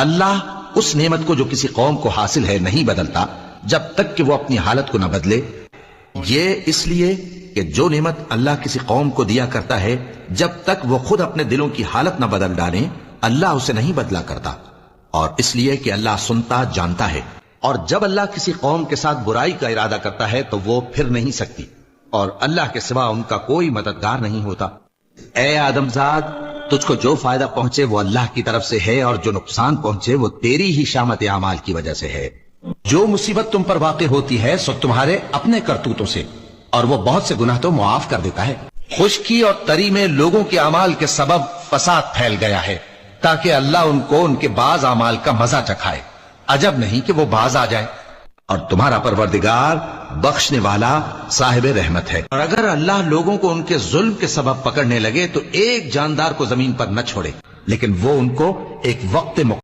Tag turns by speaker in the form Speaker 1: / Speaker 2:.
Speaker 1: اللہ اس نعمت کو جو کسی قوم کو حاصل ہے نہیں بدلتا جب تک کہ وہ اپنی حالت کو نہ بدلے. یہ اس لیے کہ جو نعمت اللہ کسی قوم کو دیا کرتا ہے جب تک وہ خود اپنے دلوں کی حالت نہ بدل ڈالیں اللہ اسے نہیں بدلا کرتا، اور اس لیے کہ اللہ سنتا جانتا ہے. اور جب اللہ کسی قوم کے ساتھ برائی کا ارادہ کرتا ہے تو وہ پھر نہیں سکتی، اور اللہ کے سوا ان کا کوئی مددگار نہیں ہوتا. اے آدم زاد، تجھ کو جو فائدہ پہنچے وہ اللہ کی طرف سے ہے، اور جو نقصان پہنچے وہ تیری ہی شامت اعمال کی وجہ سے ہے. جو مصیبت تم پر واقع ہوتی ہے سو تمہارے اپنے کرتوتوں سے، اور وہ بہت سے گناہ تو معاف کر دیتا ہے. خشکی اور تری میں لوگوں کے اعمال کے سبب فساد پھیل گیا ہے تاکہ اللہ ان کو ان کے بعض اعمال کا مزہ چکھائے. عجب نہیں کہ وہ باز آ جائے. اور تمہارا پروردگار بخشنے والا صاحب رحمت ہے. اور اگر اللہ لوگوں کو ان کے ظلم کے سبب پکڑنے لگے تو ایک جاندار کو زمین پر نہ چھوڑے، لیکن وہ ان کو ایک وقت